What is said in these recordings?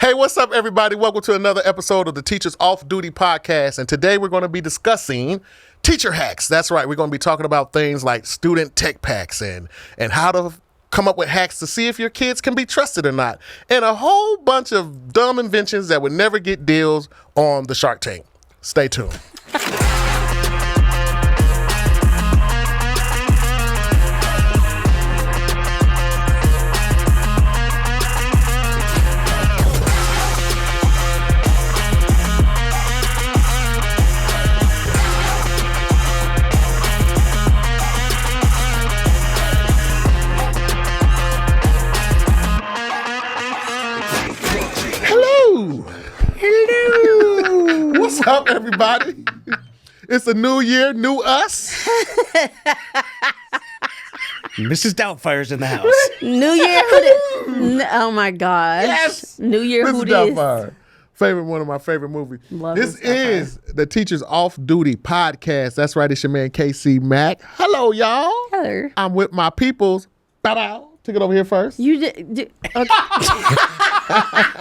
Hey, what's up, everybody? Welcome to another episode of the Teachers Off Duty Podcast. And today we're going to be discussing teacher hacks. That's right. We're going to be talking about things like student tech packs and how to come up with hacks to see if your kids can be trusted or not. And a whole bunch of dumb inventions that would never get deals on the Shark Tank. Stay tuned. What's up, everybody? It's a new year, new us. Mrs. Doubtfire's in the house. New Year, who this? Oh my gosh. Yes. New Year, Mrs. who this? Doubtfire. One of my favorite movies. Love this Mrs. is the Teachers Off Duty Podcast. That's right. It's your man, KC Mack. Hello, y'all. Hello. I'm with my peoples. Bow. Take it over here first. You did. Okay.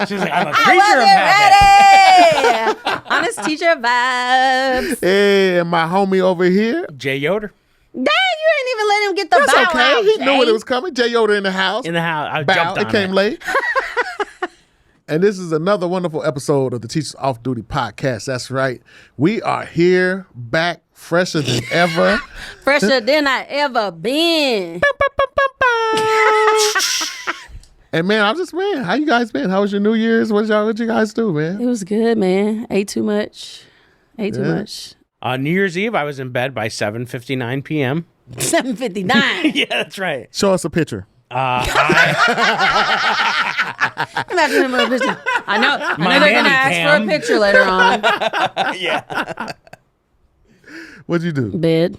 She's like, I'm a creature of habit. Ready. Honest teacher vibes. Hey, and my homie over here. Jay Yoder. Dang, you ain't even let him get the That's bow okay. out, He Jay. knew it was coming. Jay Yoder in the house. In the house. I Bow. jumped on It came late. And this is another wonderful episode of the Teachers Off Duty Podcast. That's right. We are here, back, fresher than ever. Fresher than I ever been. And man, how you guys been? How was your New Year's? What you guys do, man? It was good, man. Ate too much. Too much. New Year's Eve, I was in bed by 7:59 p.m. 7:59. Yeah, that's right. Show us a picture. Imagine him with a picture. I know they're going to ask for a picture later on. Yeah. What'd you do? Bed.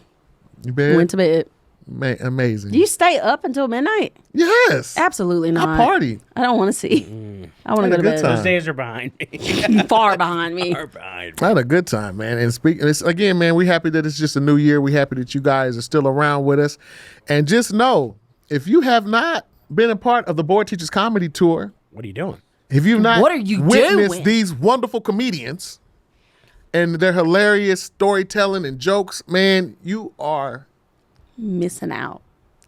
You bed? Went to bed. Amazing. Do you stay up until midnight? Yes. Absolutely not. I party. I don't want to see. I want to Had go a to good bed. time. Those days are behind me. Far behind me. Far behind. I had a good time, man. And again, man, we happy that it's just a new year. We happy that you guys are still around with us. And just know, if you have not been a part of the Board Teachers Comedy Tour, What are you doing? if you've not What are you witnessed doing? these wonderful comedians and their hilarious storytelling and jokes, man, you are, Missing out.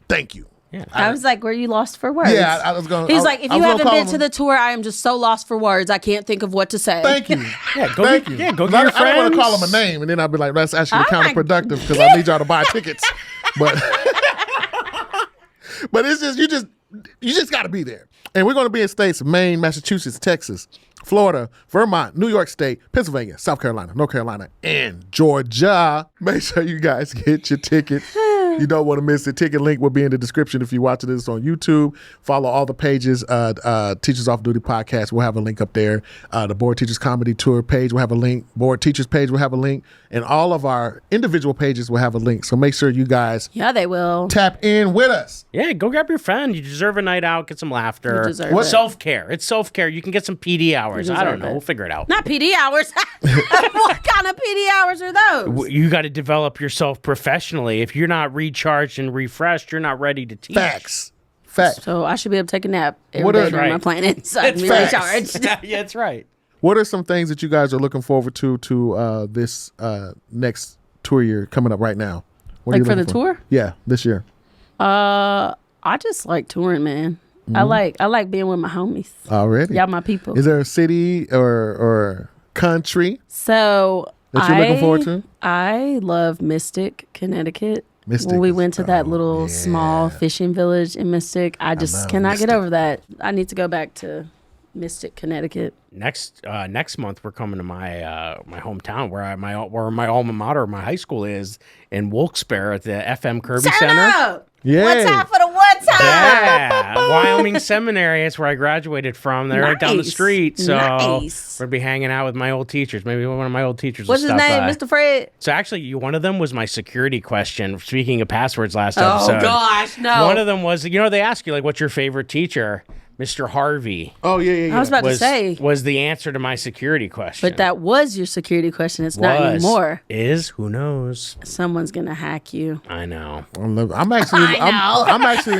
thank you. Yeah. I was like, were you lost for words? Yeah, I was going to. He's like, if you haven't been to the tour, I am just so lost for words. I can't think of what to say. Thank you. Yeah, go Thank get, you. Yeah, go I get your don't want friends. to call them a name, and then I'll be like, that's actually Oh my counterproductive because I need y'all to buy tickets. But but it's just you just got to be there. And we're going to be in states: Maine, Massachusetts, Texas, Florida, Vermont, New York State, Pennsylvania, South Carolina, North Carolina, and Georgia. Make sure you guys get your tickets. You don't want to miss it. Ticket link will be in the description if you're watching this on YouTube. Follow all the pages. Teachers Off Duty Podcast. We'll have a link up there. The Board Teachers Comedy Tour page will have a link. Board Teachers page will have a link. And all of our individual pages will have a link. So make sure you guys Yeah, they will. tap in with us. Yeah, go grab your friend. You deserve a night out. Get some laughter. You deserve it. Self-care. It's self-care. You can get some PD hours. You I don't deserve know. it. We'll figure it out. Not PD hours. What kind of PD hours are those? You got to develop yourself professionally. If you're not recharged and refreshed, you're not ready to teach. Facts. So I should be able to take a nap every What day is- during my Right. planning so I can be facts. recharged. Yeah, that's right. What are some things that you guys are looking forward to this next tour year coming up right now? What are Like you for the looking tour? Yeah, this year. I just like touring, man. I like being with my homies. Already. Y'all my people. Is there a city or country So that you're looking forward to? I love Mystic, Connecticut. Mystic when we is- went to that little yeah. small fishing village in Mystic, I just love cannot Mystic. get over that. I need to go back to Mystic, Connecticut. Next month we're coming to my my hometown where my alma mater, my high school is in Wilkes-Barre at the FM Kirby Center. up! Yay. One time for the one time. Yeah, Wyoming Seminary. That's where I graduated from. They're right down the Nice. street. So Nice. we'll be hanging out with my old teachers. Maybe one of my old teachers. What's will his stop name, by. Mr. Fred? So actually, one of them was my security question. Speaking of passwords, last Oh episode. gosh, no. One of them was, they ask you like, what's your favorite teacher? Mr. Harvey Oh, yeah. I was about to was say, was the answer to my security question. but that was your security question. It's not anymore. Is who knows? Someone's gonna hack you. I know. I'm actually. I know. I'm actually.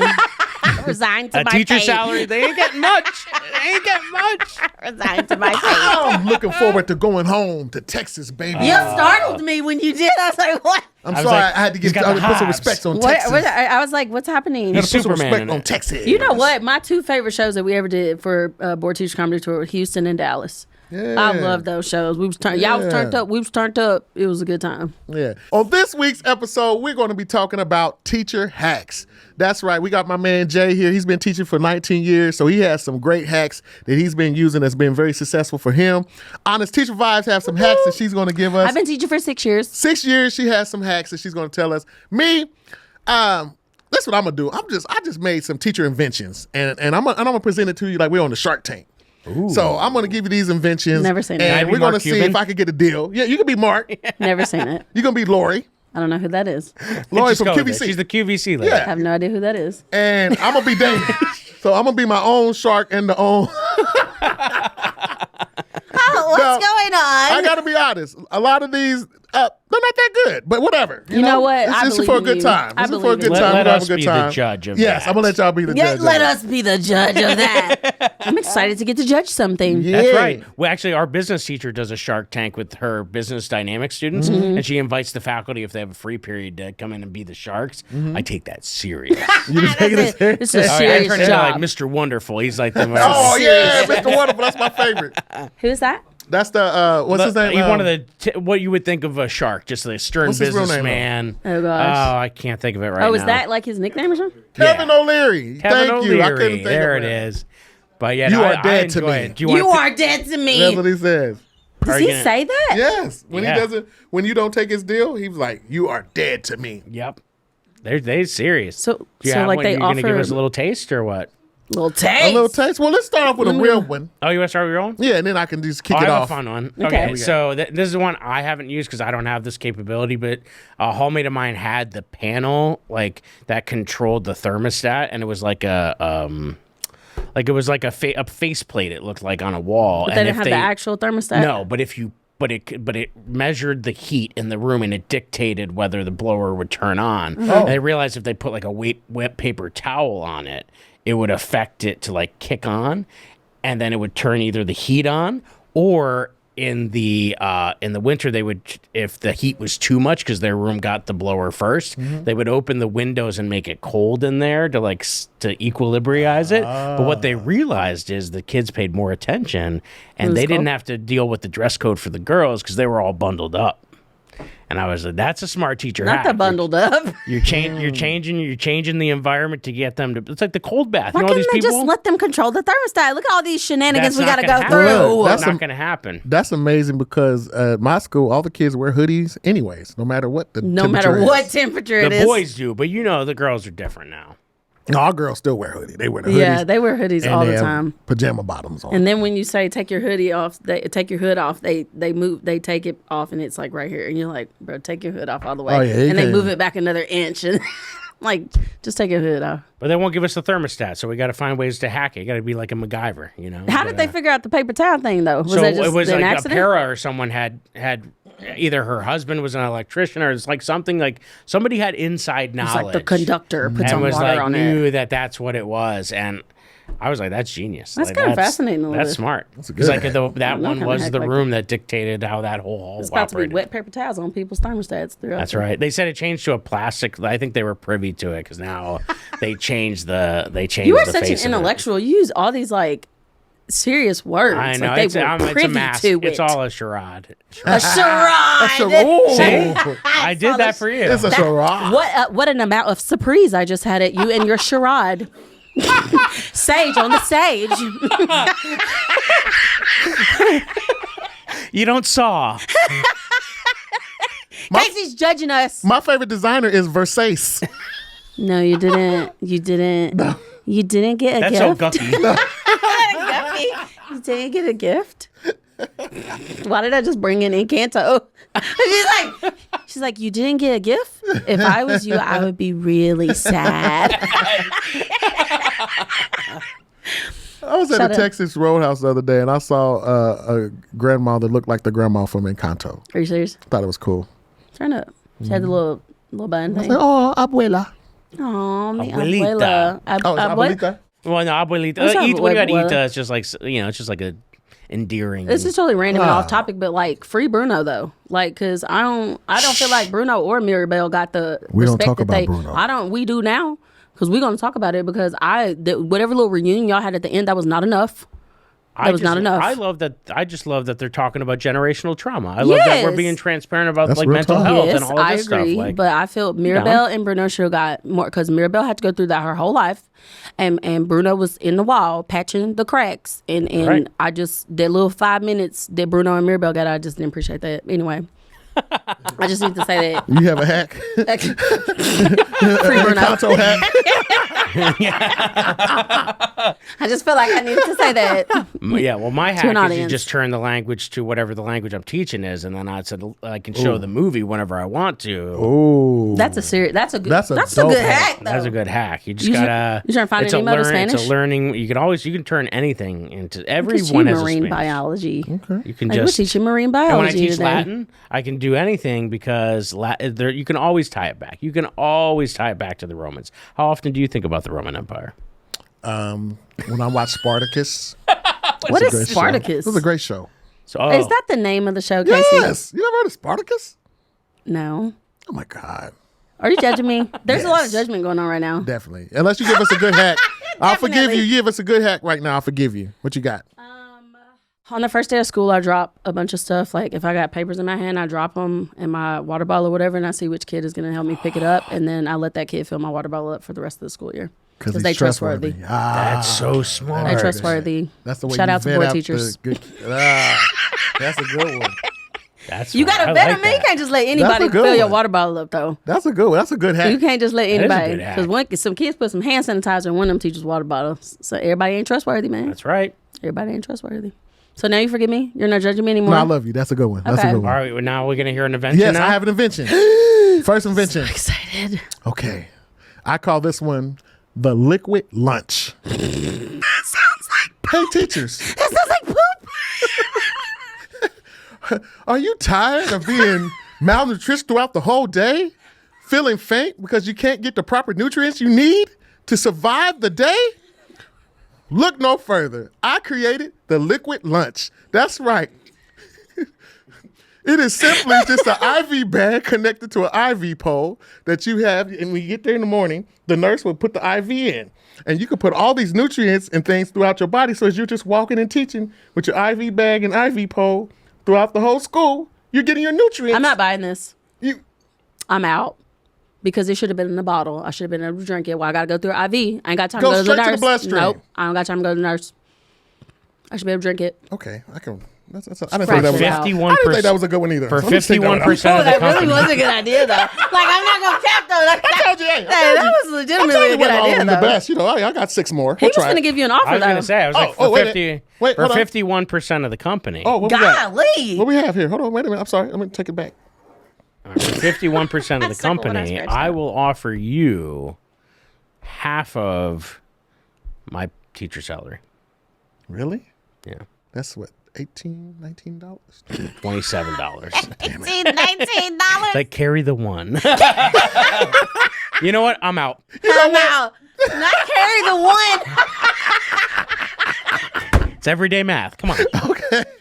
Resigned to A my teacher fate. salary, they ain't getting much. They ain't getting much. Resigned to my fate. I'm looking forward to going home to Texas, baby. You startled me when you did. I was like, what? I'm I was sorry. like, I had to he's got the put some hives. respect on What, Texas. I was like, what's happening? Gotta put some Superman respect in on it. Texas. You know what? My two favorite shows that we ever did for Board Teacher Comedy Tour were Houston and Dallas. I love those shows. We was y'all was turned up. We was turned up. It was a good time. Yeah. On this week's episode, we're going to be talking about teacher hacks. That's right. We got my man Jay here. He's been teaching for 19 years, so he has some great hacks that he's been using that's been very successful for him. Honest Teacher Vibes have some hacks that she's going to give us. I've been teaching for 6 years. 6 years, she has some hacks that she's going to tell us. Me, that's what I'm going to do. I just made some teacher inventions, and I'm gonna present it to you like we're on the Shark Tank. Ooh. So I'm going to give you these inventions. Never seen it. And Can I be we're going to Mark see Cuban? if I can get a deal. Yeah, you can be Mark. Never seen it. You're going to be Lori. I don't know who that is. Lori Just from go with it. QVC. She's the QVC lady. I Yeah. have no idea who that is. And I'm going to be Damon. So I'm going to be my own shark and the own... What's Now, going on? I got to be honest. A lot of these, they're not that good, but whatever. You know what? It's I just believe for a in good you. time. I This is for a believe good in you. time. Let We're gonna have us a good be the time. judge of Yes, that. I'm going to let y'all be the judge. Let of us be the judge of that. I'm excited to get to judge something. Yeah. That's right. Well, actually, our business teacher does a Shark Tank with her business dynamics students, Mm-hmm. and she invites the faculty, if they have a free period, to come in and be the sharks. I take that serious. You just taking this serious? It's a All right, I serious turn into job. like Mr. Wonderful. He's like the Oh, yeah, Mr. Wonderful. That's my favorite. Who's that? That's the, what's his name? He's one of the what you would think of a shark, just a stern What's his real name, businessman. Oh, gosh. Oh, I can't think of it right now. Oh, is that like his nickname or something? Kevin O'Leary. Kevin Thank O'Leary. you. I couldn't think there of it is. But yeah, You no, are I dead to enjoy me. it. Do You wanna are dead to me. That's what he says. Does Are he you gonna- say that? Yes. When Yeah. he doesn't, when you don't take his deal, he's like, you are dead to me. Yep. They're serious. So- Do you so, have like, one? they You're gonna give offer- us a little taste or what? Little taste. A little taste. Well, let's start off with a real one. Oh, you want to start with your own? Yeah, and then I can just kick I it have off. a fun one. Okay. Okay, so this is one I haven't used because I don't have this capability, but a hallmate of mine had the panel like that controlled the thermostat, and it was like a a faceplate. It looked like on a wall. But they and didn't if have the actual thermostat? No, but it measured the heat in the room and it dictated whether the blower would turn on. And they realized if they put like a wet paper towel on it, it would affect it to like kick on, and then it would turn either the heat on or in the winter they would, if the heat was too much because their room got the blower first, they would open the windows and make it cold in there to like to equilibrize it. But what they realized is the kids paid more attention and they didn't have to deal with the dress code for the girls because they were all bundled up. And I was like, that's a smart teacher Not hack. the bundled up. You're changing the environment to get them to. It's like the cold bath. Why You know all couldn't these they people. just let them control the thermostat? Look at all these shenanigans we got to go happen. through. That's That's not going to happen. That's amazing because at my school, all the kids wear hoodies anyways, no matter what the No temperature matter is. what temperature it The is. boys do, but you know the girls are different now. No, our girls still wear hoodies. They wear the hoodies. Yeah, they wear hoodies and all they the have time. Pajama bottoms on. And then when you say take your hoodie off, they take your hood off. They take it off, and it's like right here, and you're like, bro, take your hood off all the way. Oh, yeah, you and they can't- move it back another inch, and like, just take your hood off. But they won't give us the thermostat, so we got to find ways to hack it. You got to be like a MacGyver, you know. How did they figure out the paper towel thing though? Was So that just it was an like accident? a para or someone had either her husband was an electrician or it's like something like somebody had inside knowledge. It's like the conductor puts and on was water like on it. knew that that's what it was, and I was like, that's genius. That's Like, kinda fascinating a little That's bit. smart. a good Because like hack. that know one how to was hack the like room that dictated how that whole It's about to be operated. wet paper towels on people's thermostats throughout. That's right. They said it changed to a plastic. I think they were privy to it because now they changed the You are the such an face of it. intellectual. You use all these like serious words. I know Like it's, they were it's privy a mask. to It's it. all a charade. A charade. Oh, I did that for you. it's a charade. What an amount of surprise I just had at you and your charade. Sage on the stage. You don't saw. Casey's judging us. My favorite designer is Versace. No, you didn't. You didn't. You didn't get a That's so gift. gucky. You didn't get a gift. Why did I just bring in Encanto? She's like, you didn't get a gift? If I was you, I would be really sad. I was at Shut a up. Texas Roadhouse the other day, and I saw a grandma that looked like the grandma from Encanto. Are you serious? Thought it was cool. Turn up. She had the little bun thing. Oh, abuela. Oh, mi Abuelita. abuela. Oh, it's abuelita? Well, no, abuelita. What's up, When you got abuela? Ita, it's just like, it's just like a endearing. This is totally random and off topic, but like free Bruno though, like because I don't feel like Bruno or Mirabelle got the We don't respect talk that about they. Bruno. We do now because we're gonna talk about it because whatever little reunion y'all had at the end that was not enough. That was not enough. I just love that they're talking about generational trauma. I love that we're Yes. being transparent about That's like real mental talk. health Yes, and all of I this agree, stuff. Like, but I feel Mirabelle and Bruno should have got more because Mirabelle had to go through that her whole life, and Bruno was in the wall patching the cracks, and Right. I just that little 5 minutes that Bruno and Mirabelle got, I just didn't appreciate that. Anyway, I just need to say that. You have a hack? Free Bruno. Conto hack? I just feel like I needed to say that. yeah, well, my an hack is you audience. just turn the language to whatever the language I'm teaching is, and then I can show the movie whenever I want to. Ooh. That's a good. That's a That's a dope good hack. hack. Though. That's a good hack. You just You gotta. trying to find it's any mode of It's Spanish? a learning. You can turn anything into. Teach Everyone you has a marine Spanish. biology. You can Like, we're just. teaching marine And when I biology teach today. Latin, I can do anything because you can always tie it back. You can always tie it back to the Romans. How often do you think about the Roman Empire? When I watch Spartacus. What Great is show. Spartacus? It was a great show. So, Is that the name of the show, Casey? Yes. You never heard of Spartacus? No. Oh my God. Are you judging me? There's a lot of Yes. judgment going on right now. Definitely. Unless you give us a good hack. I'll forgive Definitely. you. Give us a good hack right now. I'll forgive you. What you got? On the first day of school, I drop a bunch of stuff. Like if I got papers in my hand, I drop them in my water bottle or whatever, and I see which kid is going to help me pick it up, and then I let that kid fill my water bottle up for the rest of the school year. Because they trustworthy. that's so smart. They're trustworthy. That's the way Shout you out to vet board out teachers. the good. That's a good one. That's You smart. got to I vet like them, man. You that. can't just let That's anybody a good fill your one. water bottle up, though. That's a good one. That's a good hack. You can't just let is a anybody. good hack. Because some kids put some hand sanitizer in one of them teachers' water bottles. So everybody ain't trustworthy, man. That's right. Everybody ain't trustworthy. So now you forgive me? You're not judging me anymore? No, I love you. That's a good one. That's Okay. a good All one. right, now we're gonna hear an invention. Yes, now? I have an invention. First invention. Excited. Okay. I call this one the liquid lunch. That sounds like Hey, teachers, That sounds like poop. are you tired of being malnourished throughout the whole day? Feeling faint because you can't get the proper nutrients you need to survive the day? Look no further. I created the liquid lunch. That's right. It is simply just an IV bag connected to an IV pole that you have. And when you get there in the morning, the nurse will put the IV in. And you can put all these nutrients and things throughout your body. So as you're just walking and teaching with your IV bag and IV pole throughout the whole school, you're getting your nutrients. I'm not buying this. You, I'm out. Because it should have been in the bottle. I should have been able to drink it. Well, I got to go through an IV. I ain't got time Go to go to the straight to the nurse. bloodstream. Nope. I don't got time to go to the nurse. I should be able to drink it. okay, I can. I didn't think that was. Scratch I it out. didn't think that was a good one either. For So let me take that one out. 51% of the That really company. was a good idea, though. Like, I'm not going to cap, though. Like, I told you, hey, I hey, told that you. was I legitimately told a you good what all idea, of them the though. best. You know, I got 6 more. He We'll was try going to it. give you an offer, I was though. gonna say, I was like, Oh, for wait, 50, wait, for hold on. 51% of the company. Oh, what we got? Golly. What we have here? Hold on, wait a minute. I'm sorry. Let me take it back. For 51% of the circle when I company, scratched I that. will offer you half of my teacher salary. Really? Yeah, That's what, $18, $19? $27. $19. Like carry the one. You know what? I'm out. I'm out. Not carry the one. It's everyday math. Come on.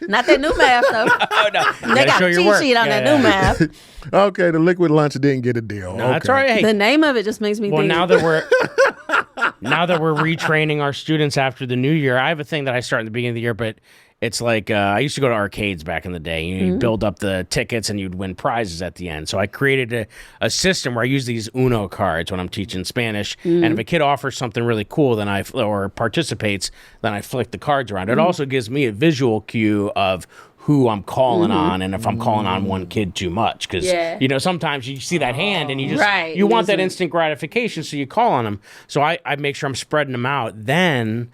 Not that new math, though. Oh no, They Gotta got show a your cheat work. sheet on Yeah, that yeah. new math. Okay, the liquid lunch didn't get a deal. No, that's all right. Hey, The name of it just makes me well, think. now that we're retraining our students after the new year, I have a thing that I start in the beginning of the year, but it's like I used to go to arcades back in the day. You'd build up the tickets and you'd win prizes at the end. So I created a system where I use these Uno cards when I'm teaching Spanish, and if a kid offers something really cool, then or participates, then I flick the cards around. It also gives me a visual cue of who I'm calling on, and if I'm calling on one kid too much, because Yeah. sometimes you see that hand and you just Right. you want that Listen. instant gratification, so you call on them. So I make sure I'm spreading them out. Then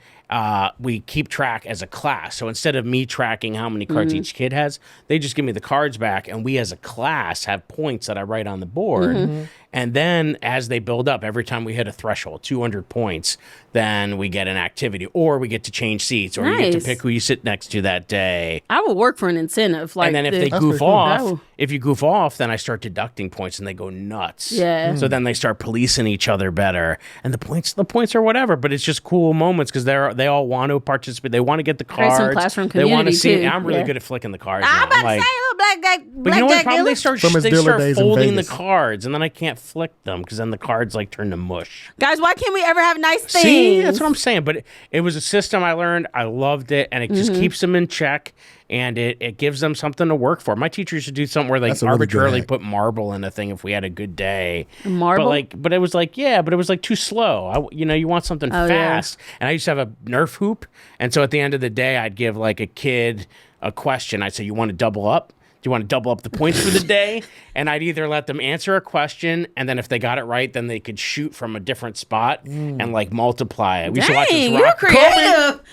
we keep track as a class. So instead of me tracking how many cards each kid has, they just give me the cards back, and we as a class have points that I write on the board. And then as they build up, every time we hit a threshold, 200 points, then we get an activity, or we get to change seats, or you get to pick who you sit next to that day. I would work for an incentive. Like, and then if they goof off, if you goof off, then I start deducting points, and they go nuts. Yeah. So then they start policing each other better, and the points are whatever. But it's just cool moments because they all want to participate. They want to get the cards. Some classroom they want to see. too. I'm really good at flicking the cards. I'm now. about to say, little black guy. But you know what? Probably they start days in folding the Vegas. cards, and then I can't flick them because then the cards like turn to mush. Guys, why can't we ever have nice things? See, that's what I'm saying. But it was a system I learned. I loved it, and it just keeps them in check, and it gives them something to work for. My teacher used to do something where they arbitrarily put marble in a thing if we had a good day. Marble? But it was like, yeah, but it was like too slow. You want something fast. Yeah. And I used to have a Nerf hoop, and so at the end of the day, I'd give like a kid a question. I'd say, you want to double up? Do you want to double up the points for the day? And I'd either let them answer a question, and then if they got it right, then they could shoot from a different spot and like multiply it. We used to watch this you're creative.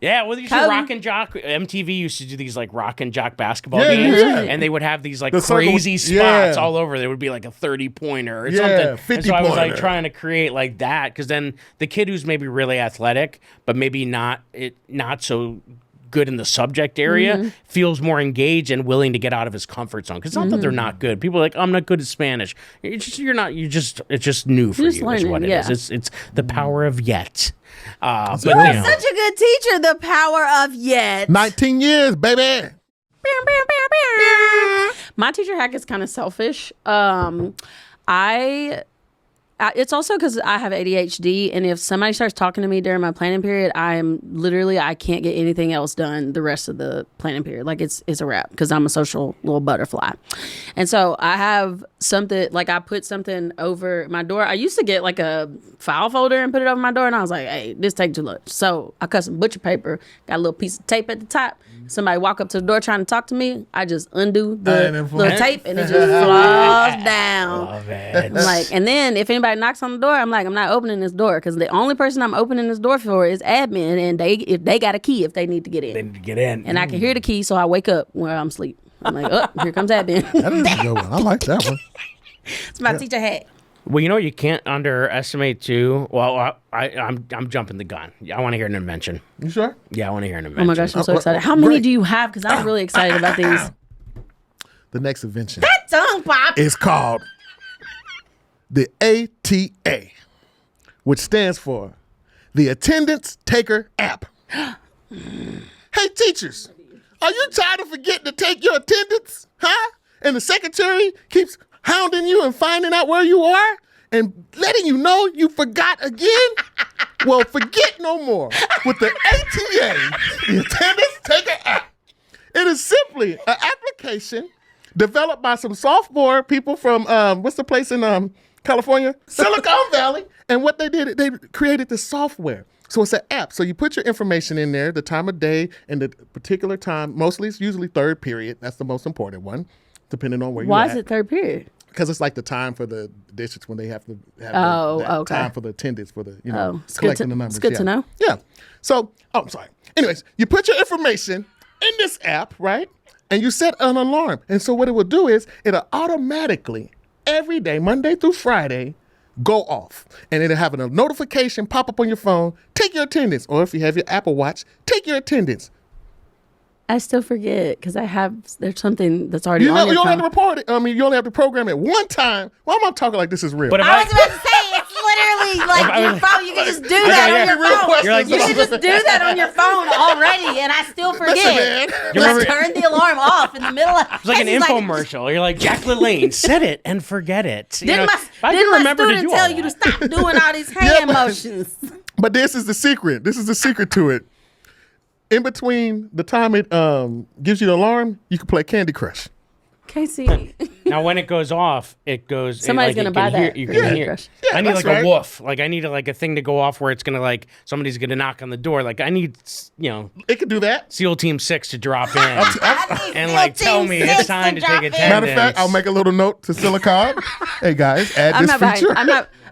Yeah, well, they used to Rock and Jock. MTV used to do these like Rock and Jock basketball games, and they would have these like crazy spots all over. There would be like a 30-pointer or something. 50 and so I was like trying to create like that, because then the kid who's maybe really athletic, but maybe not so good in the subject area, feels more engaged and willing to get out of his comfort zone. Because it's not that they're not good. People are like, I'm not good at Spanish. It's just new for you. Learning, is what it is. It's the power of yet. But You are such a good teacher. The power of yet. 19 years, baby. My teacher hack is kind of selfish. It's also because I have ADHD, and if somebody starts talking to me during my planning period, I can't get anything else done the rest of the planning period. Like it's a wrap, because I'm a social little butterfly. And so I have something, like I put something over my door. I used to get like a file folder and put it over my door, and I was like, hey, this take too much. So I cut some butcher paper, got a little piece of tape at the top. Somebody walk up to the door trying to talk to me, I just undo the little tape, and it just falls down. Love it. Like, and then if anybody knocks on the door, I'm like, I'm not opening this door, because the only person I'm opening this door for is admin, and if they got a key if they need to get in. They need to get in. And I can hear the key, so I wake up where I'm asleep. I'm like, oh, here comes admin. That is a good one. I like that one. It's my teacher hat. Well, you can't underestimate too. Well, I'm jumping the gun. I want to hear an invention. You sure? Yeah, I want to hear an invention. Oh my gosh, I'm so excited. How many do you have? Because I'm really excited about these. The next invention That tongue pop. is called the ATA, which stands for the Attendance Taker App. Hey, teachers, are you tired of forgetting to take your attendance? Huh? And the secretary keeps hounding you and finding out where you are and letting you know you forgot again? Well, forget no more with the ATA, the Attendance Taker App. It is simply an application developed by some sophomore people from, what's the place in California? Silicon Valley. And what they did, they created this software. So it's an app. So you put your information in there, the time of day and the particular time. Mostly it's usually third period. That's the most important one, depending on where you're at. Why is it third period? Because it's like the time for the districts when they have to have okay. time for the attendance for the, It's collecting the numbers. It's good to know. Yeah. So, I'm sorry. Anyways, you put your information in this app, right? And you set an alarm. And so what it will do is it'll automatically, every day, Monday through Friday, go off. And it'll have a notification pop up on your phone, take your attendance. Or if you have your Apple Watch, take your attendance. I still forget, because there's something that's already on your You don't phone. have to report it. You only have to program it one time. Why am I talking like this is real? But if I was about to say, it's literally like your phone. You can just do that on your phone. You're like, You can just do that on your phone already, and I still forget. Listen, man. Let's turn the alarm off in the middle of. It's like an infomercial. You're like, Jack LaLanne, set it and forget it. Didn't my student tell you to stop doing all these hand motions? But this is the secret. This is the secret to it. In between the time it gives you the alarm, you can play Candy Crush. KC. Now, when it goes off, it goes. Somebody's gonna buy that. You can hear. Yeah, I need that's like right. a woof. Like I need a thing to go off where it's gonna somebody's gonna knock on the door. Like I need It can do that. SEAL Team 6 to drop in and tell me it's time to take attendance. Matter of fact, I'll make a little note to Silicon. Hey guys, add this feature.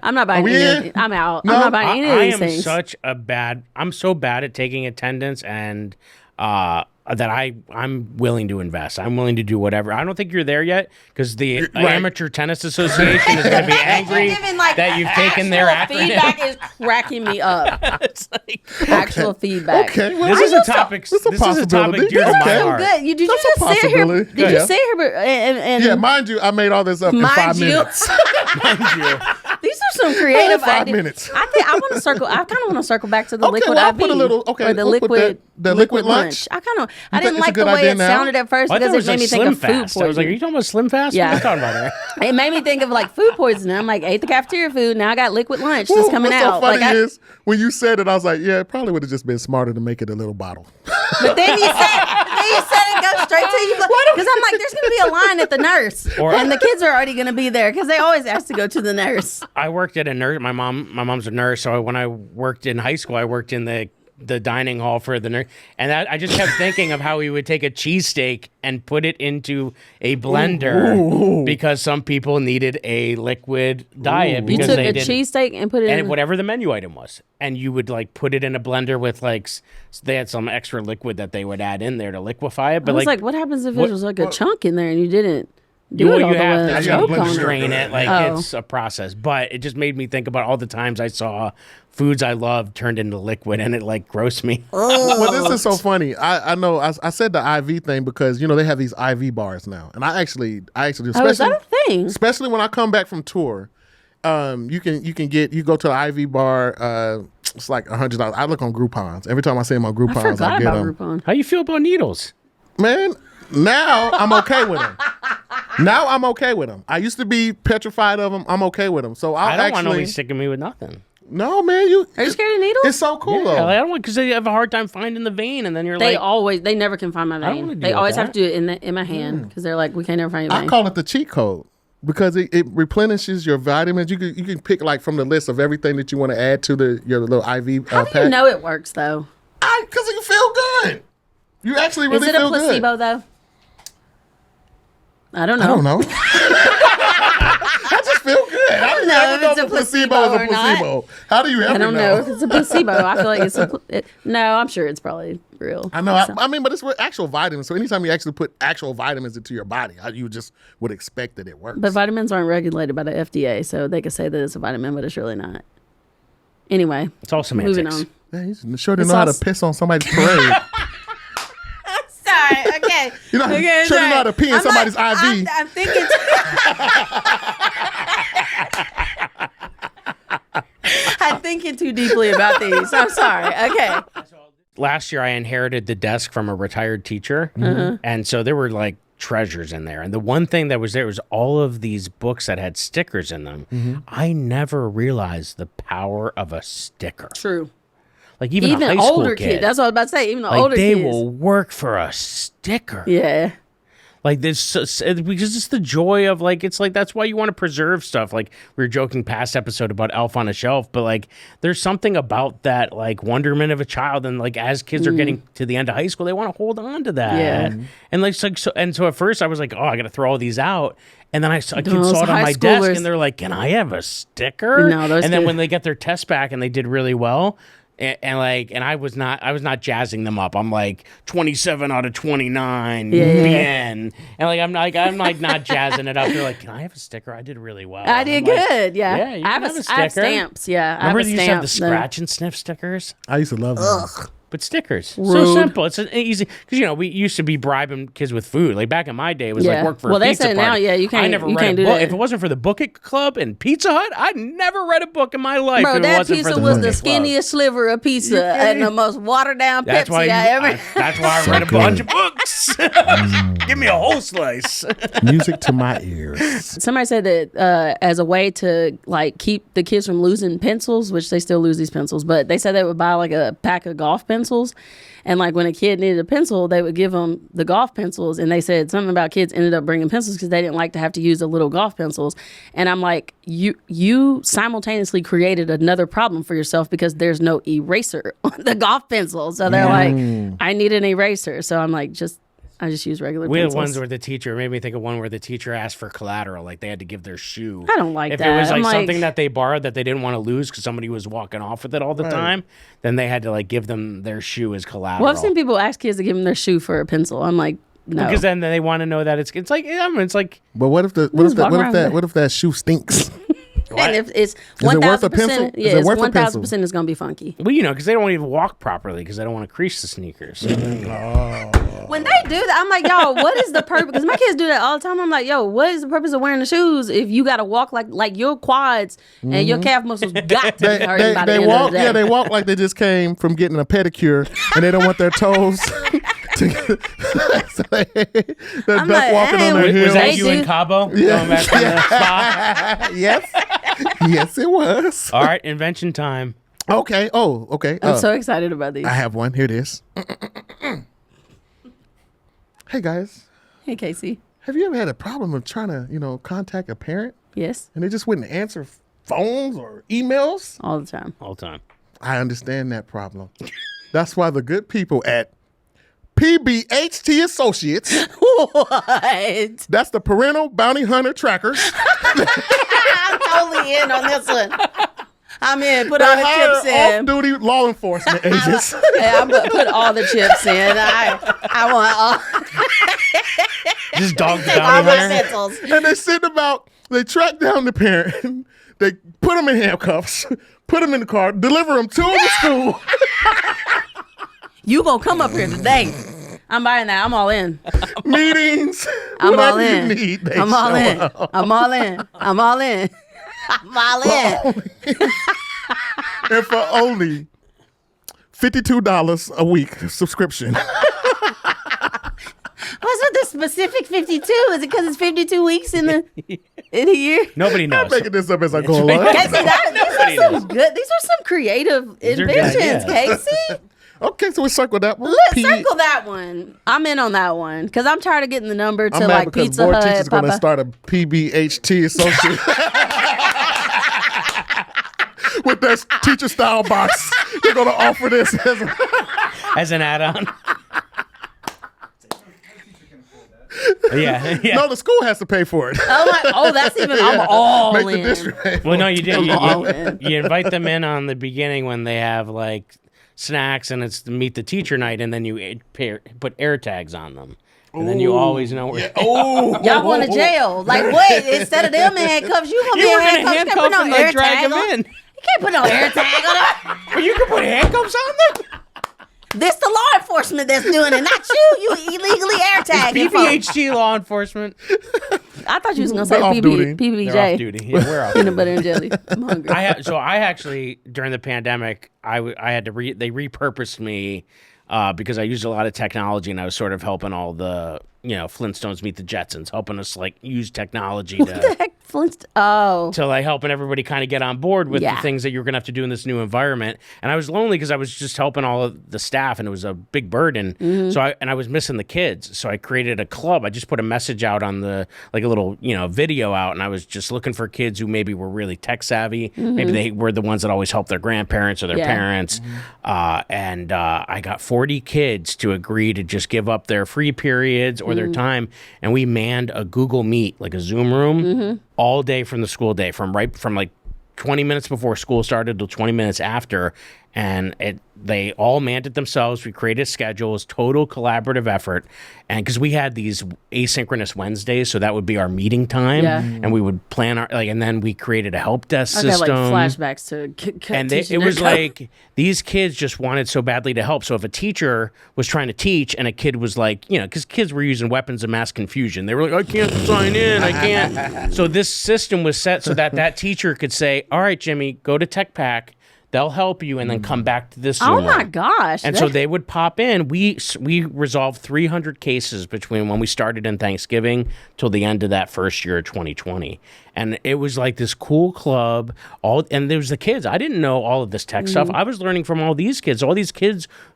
I'm not buying any. I'm out. No? I'm not buying any of these things. I'm so bad at taking attendance, and that I'm willing to invest. I'm willing to do whatever. I don't think you're there yet because the Amateur Tennis Association is going to be angry that you've taken their acronym. Feedback is cracking me up. It's like, actual feedback. Okay, well, this is a topic. This is a topic dear to my heart. Good. Did you That's a just sit here? possibility. Did you sit here? And yeah, mind you, I made all this up in 5 minutes. Mind you. These are some creative 5 ideas. minutes. I think I want to circle. I kind of want to circle back to the liquid well, I'll IV. put a little. Okay, or the we'll put liquid. the liquid lunch. I kind of. I think didn't it's a like the good way idea it now? sounded at first I thought because it made like me think Slim of food Fast. I was like, are poisoning. you talking about Slim Fast? Yeah. What are you talking about there? It made me think of like food poisoning. I'm like, ate the cafeteria food. Now I got liquid lunch Well, that's coming what's out. so funny Like, is when you said it, I was like, yeah, it probably would have just been smarter to make it a little bottle. but then you said it goes straight to you because I'm like, there's going to be a line at the nurse, and the kids are already going to be there because they always ask to go to the nurse. I worked at a nurse. My mom's a nurse. So when I worked in high school, I worked in the dining hall for the nurse, and I just kept thinking of how we would take a cheesesteak and put it into a blender because some people needed a liquid diet. You Because took they a didn't- cheesesteak and put it in. whatever the menu item was, and you would like put it in a blender with like they had some extra liquid that they would add in there to liquefy it. But I was like, what happens if it was like a chunk in there and you didn't do it all the way? have to choke on it. strain it. Like Oh. it's a process. But it just made me think about all the times I saw foods I loved turned into liquid, and it like grossed me. Well, this is so funny. I know I said the IV thing because they have these IV bars now, and I actually do. Oh, is Especially, that a thing? especially when I come back from tour, you go to the IV bar. It's like $100. I look on Groupons every time I see them on Groupons. I forgot get about them. Groupon. How you feel about needles? Man, now I'm okay with them. Now I'm okay with them. I used to be petrified of them. I'm okay with them. So I don't want actually. nobody sticking me with nothing. No, man, Are you scared of needles? It's so cool Yeah, though. like, I don't want because they have a hard time finding the vein, and then you're They like, they never can find my don't wanna vein. deal They with always have that. to do it in my hand because they're like, we can't never find your I vein. call it the cheat code because it replenishes your vitamins. You can pick like from the list of everything that you want to add to your little IV How pack. do you know it works though? Because you feel good. You actually really Is it a feel good. placebo though? I don't know. I don't know. I just feel good. I don't know ever if know it's if a a placebo is placebo a or not. placebo. How do you ever I don't know if it's a placebo. I feel like it's no. I'm sure it's probably real. I know. I mean, but it's with actual vitamins. So anytime you actually put actual vitamins into your body, you just would expect that it works. But vitamins aren't regulated by the FDA, so they could say that it's a vitamin, but it's really not. Anyway, it's all semantics. moving on. Man, you sure didn't It's know how to all- piss on somebody's parade. Sorry. Okay. You know, Okay, sure didn't know how to pee in I'm somebody's not- IV. I'm thinking. I'm thinking too deeply about these. I'm sorry. Okay. Last year, I inherited the desk from a retired teacher, and so there were like treasures in there. And the one thing that was there was all of these books that had stickers in them. I never realized the power of a sticker. True. Like even a high Even school older kid. kids. That's what I was about to say. Even the like older they kids. will work for a sticker. Yeah. Like this, because it's the joy of like, it's like, that's why you want to preserve stuff. Like we were joking past episode about Elf on a Shelf, but like there's something about that like wonderment of a child. And like as kids are getting to the end of high school, they want to hold on to that. Yeah. And like, so at first I was like, oh, I got to throw all these out. And then a kid Those saw it on high my desk schoolers. and they're like, can I have a sticker? No, those and then kids- when they get their test back and they did really well, and I was not jazzing them up. I'm like 27 out of 29, bien. And like I'm not jazzing it up. They're like, can I have a sticker? I did really well. I did I'm like, good. Yeah. Yeah, you I have can have a I have sticker. stamps. Yeah. I have Remember a they used to have the stamp. scratch and sniff stickers? I used to love those. But stickers. So Rude. simple. It's an easy because we used to be bribing kids with food. Like back in my day, it was Yeah. like work for Well, a they pizza said party. now, yeah, you I can't- never you read can't a do book. that. If it wasn't for the Book It Club and Pizza Hut, I'd never read a book in my life. Bro, if it that wasn't for pizza the was Book the It Club. skinniest sliver of pizza and the most watered down That's Pepsi why I ever. that's why I read a bunch of books. Give me a whole slice. Music to my ears. Somebody said that as a way to like keep the kids from losing pencils, which they still lose these pencils, but they said they would buy like a pack of golf pencils, and like when a kid needed a pencil, they would give them the golf pencils, and they said something about kids ended up bringing pencils because they didn't like to have to use the little golf pencils. And I'm like, you simultaneously created another problem for yourself because there's no eraser on the golf pencil. So they're like, I need an eraser. So I'm like, just I just use regular We had pencils. ones where the teacher made me think of one where the teacher asked for collateral, like they had to give their shoe. I don't like if that. If it was I'm like like- something that they borrowed that they didn't want to lose because somebody was walking off with it all the time, then they had to like give them their shoe as collateral. Well, I've seen people ask kids to give them their shoe for a pencil. I'm like, no. Because then they want to know that it's like it's like But what if that shoe stinks? and if it's Is it worth a 1,000%, pencil? yeah, Is it it's worth a pencil? 1,000% is gonna be funky. well, because they don't even walk properly because they don't want to crease the sneakers. When they do that, I'm like, yo, what is the purpose? Because my kids do that all the time. I'm like, yo, what is the purpose of wearing the shoes if you got to walk like your quads and your calf muscles got to be hurting by the end walk. of the day? Yeah, they walk like they just came from getting a pedicure, and they don't want their toes. They're I'm duck like, walking hey, on their was Was heels. that They you in do. Cabo going back to the spa? Yes, it was. All right, invention time. Okay. Oh, okay. I'm so excited about these. I have one. Here it is. Hey guys, Hey, Casey. have you ever had a problem of trying to, contact a parent Yes, and they just wouldn't answer phones or emails? all the time. All time. I understand that problem. That's why the good people at PBHT Associates, What? that's the Parental Bounty Hunter Trackers, I'm totally in on this one. I'm in. Put they all the hire chips in. off-duty law enforcement agents. Hey, I'm gonna put all the chips in. I want all Just dog the all bounty the hunter. pencils. And they send them out, they track down the parent, they put them in handcuffs, put them in the car, deliver them to the school. You gonna come up here today? I'm buying that. I'm all in. Meetings, I'm whatever all in. you need, they I'm all show in. up. I'm all in. I'm all in. I'm all in. And for only $52 a week subscription. What's with the specific 52? Is it because it's 52 weeks in a year? Nobody knows. I'm making this up as I go along. Casey, these are some good. These are some creative are good inventions, ideas. Casey. Okay, so we circle that one. Let's circle that one. I'm in on that one because I'm tired of getting the number to I'm mad like because Pizza board Hut. teachers going to Papa. start a PBHT associate with their teacher style box. They're going to offer this as a, As an add-on. yeah. no, the school has to pay for it. That's even. I'm all Make the in. district pay. Well, no, you did. I'm all in. You invite them in on the beginning when they have like snacks and it's the meet the teacher night, and then you put air tags on them, and then you always know where. Oh, Y'all going to jail? Like what? Instead of them in handcuffs, you gonna You be were in gonna handcuffs. You can't handcuff put no and air like drag tag them on. in. You can't put no air tag on them. Well, you can put handcuffs on them. This the law enforcement that's doing it, not you. You illegally air tagging. folks. PPHT law enforcement. I thought you was gonna say They're off duty. PBJ. They're off duty. Yeah, we're off. Peanut butter and jelly. I'm hungry. I actually during the pandemic I had to they repurposed me because I used a lot of technology and I was sort of helping all the Flintstones meet the Jetsons, helping us like use technology What the heck, Flint? Oh, to like helping everybody kind of get on board with the Yeah. things that you're gonna have to do in this new environment. And I was lonely because I was just helping all of the staff and it was a big burden. Mm-hmm. So I was missing the kids. So I created a club. I just put a message out on the like a little video out, and I was just looking for kids who maybe were really tech savvy. Maybe they were the ones that always helped their grandparents or their Yeah. parents. And I got 40 kids to agree to just give up their free periods or their time, and we manned a Google Meet, like a Zoom room, all day from the school day, from like 20 minutes before school started till 20 minutes after, and they all manned it themselves. We created schedules, total collaborative effort, and because we had these asynchronous Wednesdays, so that would be our meeting time, Yeah. and we would plan our and then we created a help desk I got system. like flashbacks to And teaching it was their like these kids just wanted so badly to help. So if a teacher was trying to teach and a kid was like, because kids were using weapons of mass confusion, they were like, I can't sign in, I can't. So this system was set so that teacher could say, all right, Jimmy, go to Tech Pack. They'll help you and then come back to this Zoom Oh my room. gosh! And so they would pop in. We resolved 300 cases between when we started in Thanksgiving till the end of that first year of 2020. And it was like this cool club. And there was the kids. I didn't know all of this tech stuff. I was learning from all these kids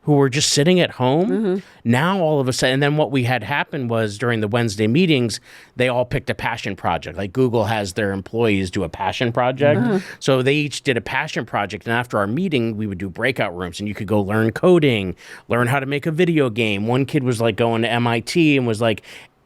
who were just sitting at home. Now all of a sudden, and then what we had happen was during the Wednesday meetings, they all picked a passion project. Like Google has their employees do a passion project. So they each did a passion project. And after our meeting, we would do breakout rooms, and you could go learn coding, learn how to make a video game. One kid was like going to MIT and was like,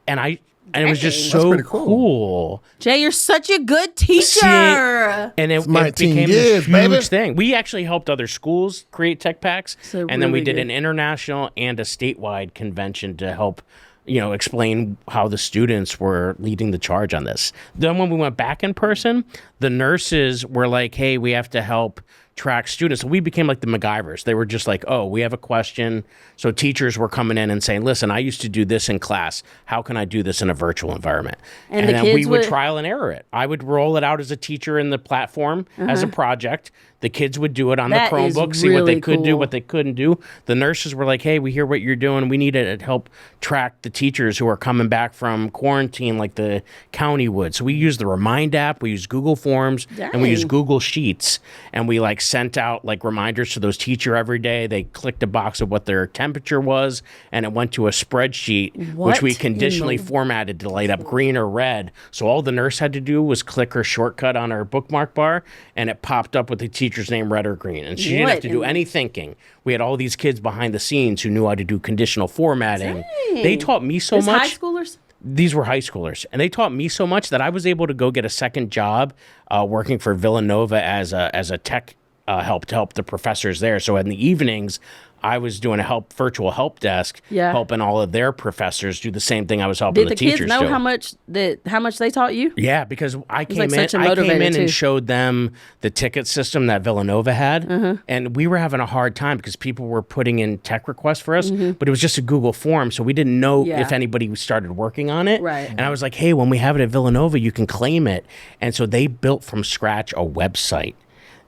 and it was just so pretty cool. Jay, you're such a good teacher. And it became this huge thing. We actually helped other schools create tech packs, and then we did an international and a statewide convention to help, explain how the students were leading the charge on this. Then when we went back in person, the nurses were like, hey, we have to help track students. So we became like the MacGyvers. They were just like, oh, we have a question. So teachers were coming in and saying, listen, I used to do this in class. How can I do this in a virtual environment? And then we would trial and error it. I would roll it out as a teacher in the platform as a project. The kids would do it on the Chromebook, see what they could do, what they couldn't do. The nurses were like, hey, we hear what you're doing. We need to help track the teachers who are coming back from quarantine like the county would. So we used the Remind app, we used Google Forms, and we used Google Sheets. And we sent out reminders to those teachers every day. They clicked a box of what their temperature was, and it went to a spreadsheet, which we conditionally formatted to light up green or red. So all the nurse had to do was click her shortcut on her bookmark bar, and it popped up with the teacher's name, red or green. And she didn't have to do any thinking. We had all these kids behind the scenes who knew how to do conditional formatting. They taught me so much. High schoolers? These were high schoolers, and they taught me so much that I was able to go get a second job working for Villanova as a tech help to help the professors there. So in the evenings, I was doing a virtual help desk, helping all of their professors do the same thing I was helping the teachers do. Did the kids know how much they taught you? Yeah, because I came in and showed them the ticket system that Villanova had, and we were having a hard time because people were putting in tech requests for us, but it was just a Google form, so we didn't know if anybody started working on it. Right. And I was like, hey, when we have it at Villanova, you can claim it. And so they built from scratch a website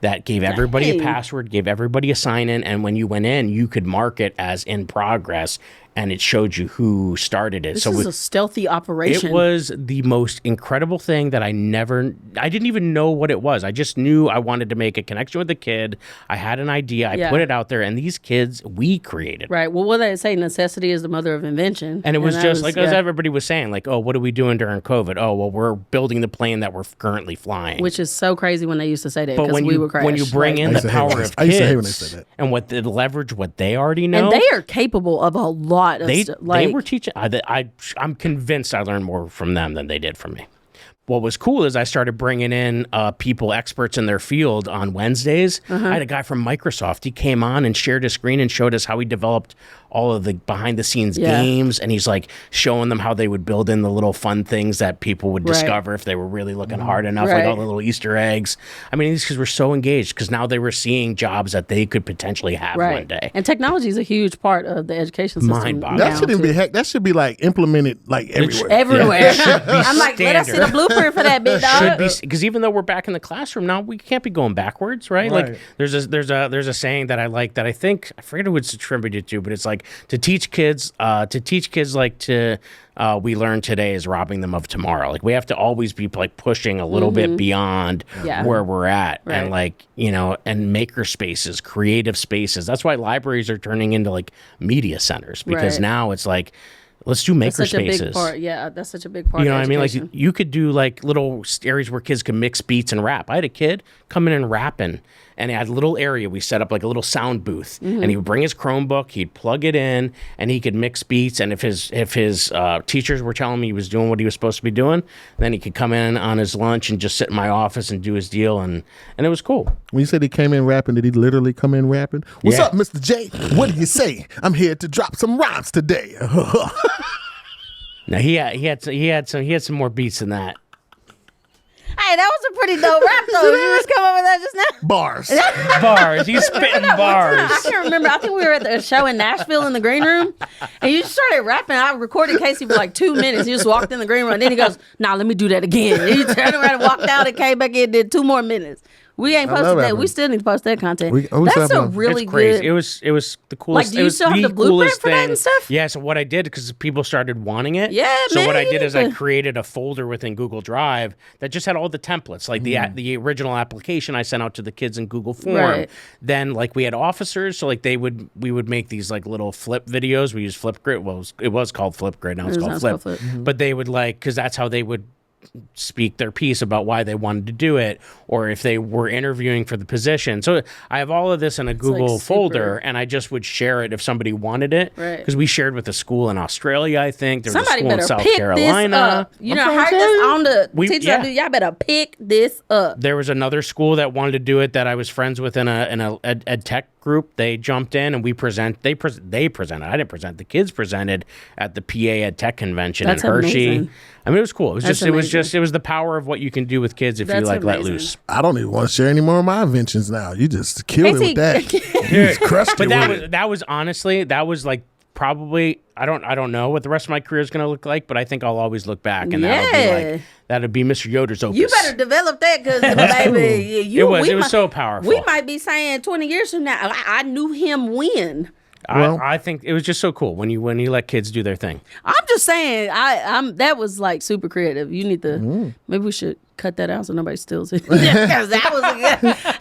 that gave everybody a password, gave everybody a sign-in, and when you went in, you could mark it as in progress, and it showed you who started it. This is a stealthy operation. It was the most incredible thing that I didn't even know what it was. I just knew I wanted to make a connection with the kid. I had an idea. I put it out there, and these kids, we created. Right. Well, what they say, necessity is the mother of invention. And it was just as everybody was saying, oh, what are we doing during COVID? Oh, well, we're building the plane that we're currently flying. Which is so crazy when they used to say that, because we were crashed. When you bring in the power of kids, I used to hate when they said that. And what they leverage what they already know. And they are capable of a lot of stuff. They were teaching. I'm convinced I learned more from them than they did from me. What was cool is I started bringing in people, experts in their field on Wednesdays. I had a guy from Microsoft. He came on and shared his screen and showed us how he developed all of the behind-the-scenes games. And he's showing them how they would build in the little fun things that people would discover if they were really looking hard enough, like all the little Easter eggs. I mean, these kids were so engaged because now they were seeing jobs that they could potentially have one day. And technology is a huge part of the education system. Mind-boggling. That shouldn't be heck. That should be implemented everywhere. Everywhere. It should be I'm like, let us see the blueprint for that big dog. Should be, because even though we're back in the classroom now, we can't be going backwards, right? There's a saying that I like that I think I forget who it's attributed to, but it's to teach kids we learn today is robbing them of tomorrow. We have to always be pushing a little bit beyond where we're at, and and maker spaces, creative spaces. That's why libraries are turning into media centers, because now it's let's do maker spaces. Big part. Yeah, that's such a big part. You know of what I education. mean? You could do little areas where kids can mix beats and rap. I had a kid come in and rapping, and he had a little area. We set up a little sound booth, and he would bring his Chromebook, he'd plug it in, and he could mix beats. And if his teachers were telling me he was doing what he was supposed to be doing, then he could come in on his lunch and just sit in my office and do his deal, and it was cool. When you said he came in rapping, did he literally come in rapping? What's up, Mr. J? What do you say? I'm here to drop some rhymes today. Now he had some more beats than that. Hey, that was a pretty dope rap though. You just come up with that just now. Bars. He's spitting bars. I can't remember. I think we were at the show in Nashville in the green room, and you just started rapping. I recorded Casey for 2 minutes. He just walked in the green room, and then he goes, "Nah, let me do that again." And he turned around and walked out and came back in and did 2 more minutes. We ain't posted that. We still need to post that content. That's a really it's crazy. good. It was the coolest. Do you still have the blueprint for that and stuff? Yeah. So what I did, because people started wanting it. Yeah, So what I did is I created a folder within Google Drive that just had all the templates, the original application I sent out to the kids in Google Form. Right. Then we had officers, so we would make these little flip videos. We used Flipgrid. Well, it was called Flipgrid. Now it's called Flip. Mm-hmm. But they would because that's how they would speak their piece about why they wanted to do it, or if they were interviewing for the position. So I have all of this in a Google folder, and I just would share it if somebody wanted it. Right. Because we shared with a school in Australia, I think. There was Somebody a school better in South pick Carolina. this up. You know, I heard this on the teacher. yeah. Y'all better pick this up. There was another school that wanted to do it that I was friends with in a ed tech group. They jumped in and they presented. I didn't present. The kids presented at the PA Ed Tech convention in Hershey. Amazing. I mean, it was cool. It was That's it was the power of what you can do with kids if you That's let amazing. loose. I don't even want to share any more of my inventions now. You just killed it with that. You just crushed But it with it. that was honestly like probably I don't know what the rest of my career is going to look like, but I think I'll always look back and that'll be Mr. Yoder's opus. You better develop that because, baby, it was so powerful. We might be saying 20 years from now, I knew him when. I think it was just so cool when you let kids do their thing. I'm just saying, that was like super creative. You need to, maybe we should cut that out so nobody steals it. Because that was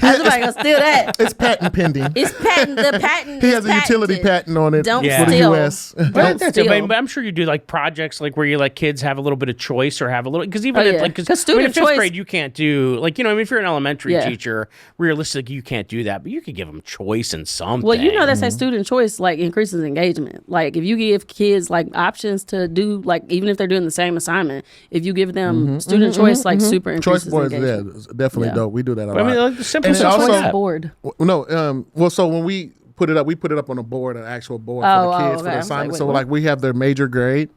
somebody gonna steal that. It's patent pending. It's patent. The patent. He has a utility patent on it Don't for the steal. U.S. Don't That's it. steal. But I'm sure you do like projects like where you let kids have a little bit of choice or have a little because even Oh, if yeah. like 'Cause in student fifth choice- grade you can't do like if you're an elementary Yeah. teacher realistically you can't do that, but you could give them choice in something. Well, they say student choice like increases engagement. Like if you give kids like options to do like even if they're doing the same assignment, if you give them student choice, like super increases Choice boards, engagement. yeah, it's definitely dope. We do that a lot. I mean, like the simple And stuff also- like that. Board. No, well, so when we put it up on a board, an actual board for the kids for okay. I the was like, assignment. wait, So what? like we have their major grade.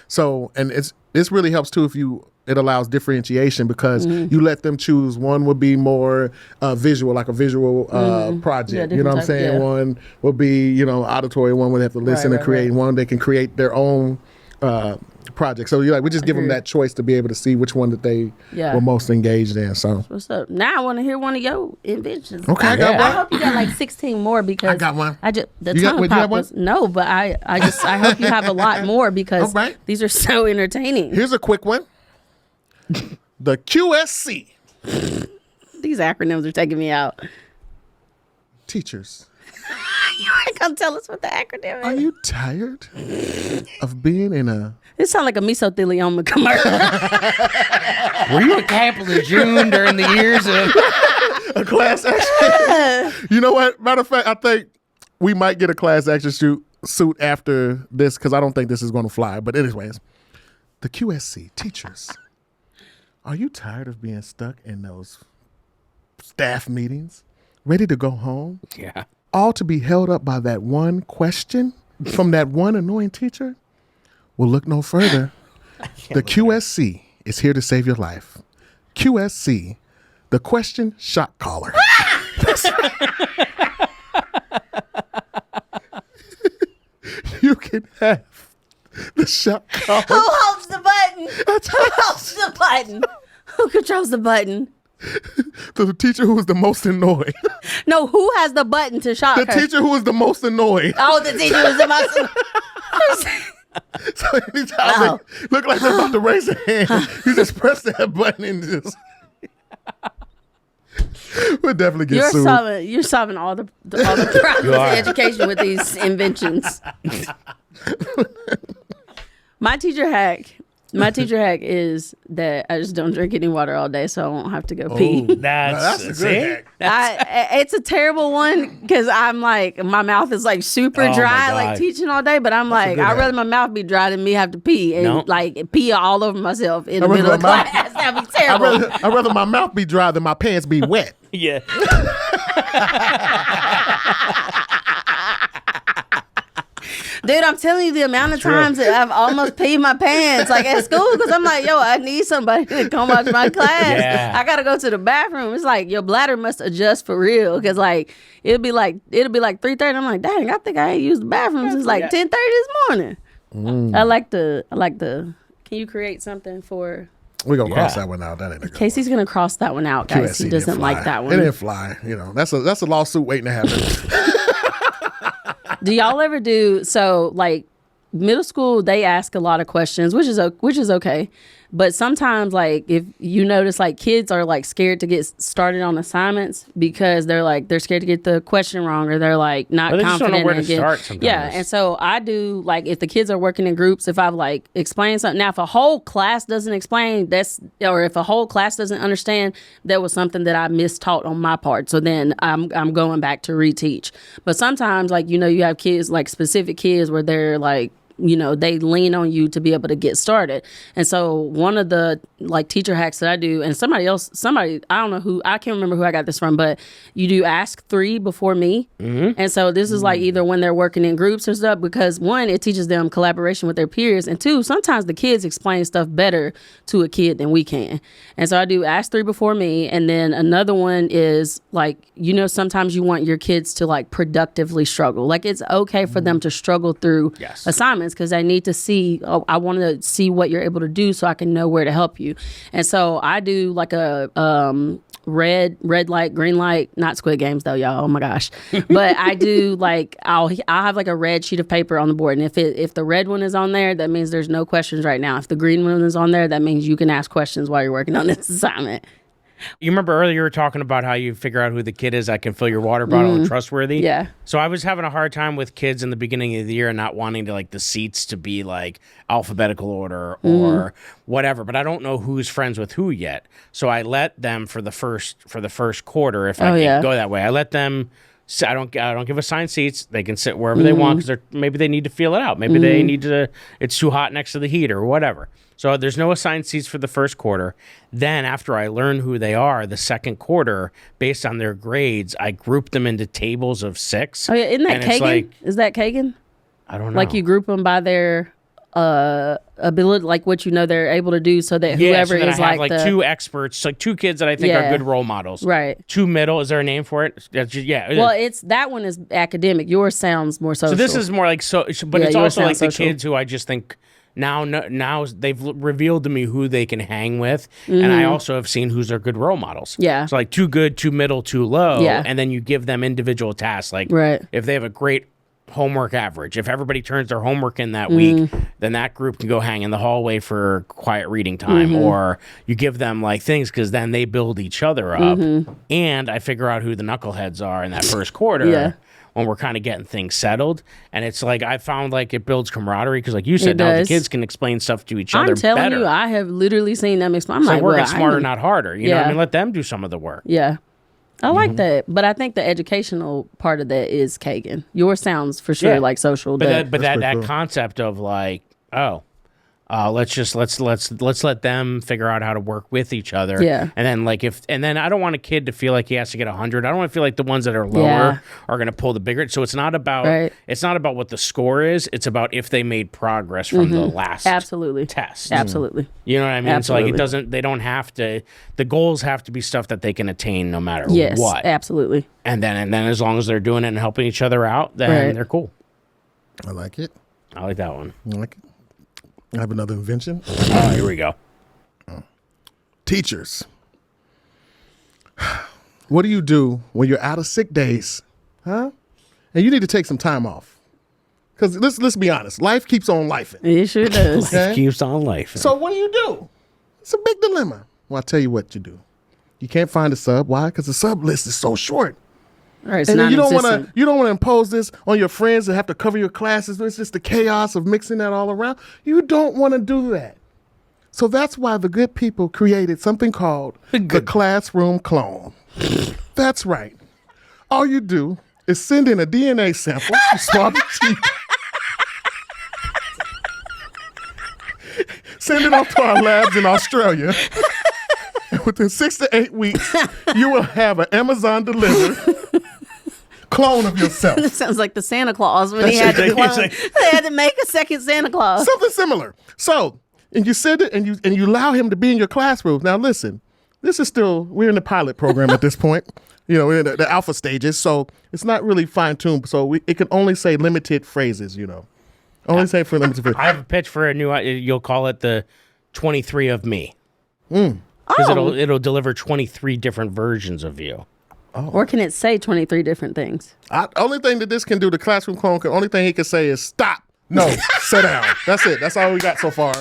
So and this really helps too if it allows differentiation because you let them choose. One would be more visual, like a visual project. Yeah, you know what I'm different saying? type, yeah. One would be auditory. One would have to listen and create. right. One they can create their own project. So we just give them that choice to be able to see which one that they were most engaged in. So What's up? Now I want to hear one of your inventions. Okay, I got I one. hope you got like 16 more because I got one. I just the You got- tongue wait, you pop have one? was no, but I hope you have a lot more because All right. these are so entertaining. here's a quick one. The QSC These acronyms are taking me out. teachers. You ain't gonna tell us what the acronym Are is. you tired of being in a It sounds like a mesothelioma commercial. Were you a Camp Lejeune during the years of class action? You know what? Matter of fact, I think we might get a class action suit after this because I don't think this is going to fly. But anyways, the QSC teachers. Are you tired of being stuck in those staff meetings, ready to go home, Yeah. all to be held up by that one question from that one annoying teacher? Well, look no further. The QSC is here to save your life. QSC, the question shot caller. You can have the shot caller. Who holds the button? Who holds the button? Who controls the button? The teacher who was the most annoyed. No, who has the button to shock The her? teacher who was the most annoyed. Oh, the teacher was the most. So anytime they look like they're about to raise their hand, you just press that button and just. We'll definitely get sued. You're solving all the problems of education with these inventions. My teacher hack is that I just don't drink any water all day, so I won't have to go pee. That's a good hack. It's a terrible one because I'm like my mouth is like super Oh, my dry, God. like teaching all day. But I'm like good I'd hack. rather my mouth be dry than me have to pee and No. like pee all over myself in the I'd rather middle of my mouth- class. That'd be terrible. I'd rather my mouth be dry than my pants be wet. Yeah. Dude, I'm telling you the amount of times that I've almost peed my pants like at school because I'm like, yo, I need somebody to come watch my class. Yeah. I gotta go to the bathroom. It's like your bladder must adjust for real because like it'll be like 3:30. I'm like, dang, I think I ain't used the bathroom since like 10:30 this morning. I like the. Can you create something for? We're gonna cross that one out. That ain't a good Casey's gonna cross that one out, guys. QSC He doesn't didn't like fly. that It one. didn't fly. That's a lawsuit waiting to happen. Do y'all ever do so? Like middle school, they ask a lot of questions, which is okay. But sometimes, like, if you notice, like, kids are like scared to get started on assignments because they're scared to get the question wrong, or they're like not They just don't confident. know where to start sometimes. Yeah, and so I do, like, if the kids are working in groups, if I've like explained something. Now, if a whole class doesn't explain, or if a whole class doesn't understand, that was something that I mistaught on my part. So then I'm going back to reteach. But sometimes, like, you have kids, like specific kids where they're like, they lean on you to be able to get started. And so one of the like teacher hacks that I do, and somebody, I don't know who, I can't remember who I got this from, but you do ask 3 before me. Mm-hmm. And so this is like either when they're working in groups or stuff, because 1, it teaches them collaboration with their peers. And 2, sometimes the kids explain stuff better to a kid than we can. And so I do ask 3 before me. And then another one is like, sometimes you want your kids to like productively struggle. Like, it's okay for them to struggle through assignments, because I need to see, I want to see what you're able to do so I can know where to help you. And so I do like a red light, green light, not Squid Games though, y'all. Oh my gosh. But I do like, I'll have like a red sheet of paper on the board. And if the red one is on there, that means there's no questions right now. If the green one is on there, that means you can ask questions while you're working on this assignment. You remember earlier you were talking about how you figure out who the kid is that can fill your water bottle and trustworthy? Yeah. So I was having a hard time with kids in the beginning of the year and not wanting to like the seats to be like alphabetical order or whatever, but I don't know who's friends with who yet. So I let them for the first quarter, if I can go that way. I let them I don't give assigned seats. They can sit wherever they want because maybe they need to feel it out. Maybe they need to, it's too hot next to the heater or whatever. So there's no assigned seats for the first quarter. Then after I learn who they are, the second quarter, based on their grades, I group them into tables of 6. Oh yeah, isn't that Kagan? Like, is that Kagan? I don't know. Like you group them by their ability, like what they're able to do, so that whoever so that is I have like 2 experts, like 2 kids that I think are good role models. Right. 2 middle. Is there a name for it? Yeah. Well, that one is academic. Yours sounds more social. So this is more like but it's also like the kids who I just think. Now they've revealed to me who they can hang with, and I also have seen who's their good role models. Yeah. So like 2 good, 2 middle, 2 low, yeah. And then you give them individual tasks. Like if they have a great homework average, if everybody turns their homework in that week, then that group can go hang in the hallway for quiet reading time, or you give them like things because then they build each other up, and I figure out who the knuckleheads are in that first quarter. Yeah. When we're kind of getting things settled. And it's like, I found like it builds camaraderie because like you said, now the kids can explain stuff to each other better. I'm telling you, I have literally seen them explain. I'm so like, working smarter, not harder. You know what I mean? Let them do some of the work. Yeah. I like that. But I think the educational part of that is Kagan. Yours sounds for sure like social. But that concept of like, let's let them figure out how to work with each other. Yeah. And then I don't want a kid to feel like he has to get 100. I don't want to feel like the ones that are lower are going to pull the bigger. So it's not about what the score is. It's about if they made progress from the last test. Absolutely. You know what I mean? Absolutely. So like they don't have to, the goals have to be stuff that they can attain no matter what. Absolutely. And then as long as they're doing it and helping each other out, then they're cool. I like it. I like that one. I like it. I have another invention. Oh, here we go. Teachers. What do you do when you're out of sick days? Huh? And you need to take some time off. Because let's be honest. Life keeps on lifing. It sure does. Life keeps on life. So what do? It's a big dilemma. Well, I'll tell you what you do. You can't find a sub. Why? Because the sub list is so short. Right, and then you don't want to impose this on your friends that have to cover your classes. It's just the chaos of mixing that all around. You don't want to do that. So that's why the good people created something called the classroom clone. That's right. All you do is send in a DNA sample, swab your teeth, send it off to our labs in Australia. And within 6 to 8 weeks, you will have an Amazon delivered clone of yourself. It sounds like the Santa Claus when he had to clone. They had to make a second Santa Claus. Something similar. So, and you send it, and you allow him to be in your classroom. Now, listen, we're in the pilot program at this point. We're in the alpha stages, so it's not really fine-tuned. So it can only say limited phrases, Only say for limited phrases. I have a pitch for a new, you'll call it the 23 of me. Because it'll deliver 23 different versions of you. Oh. Or can it say 23 different things? Only thing that this can do, the classroom clone, only thing he can say is stop. No, sit down. That's it. That's all we got so far.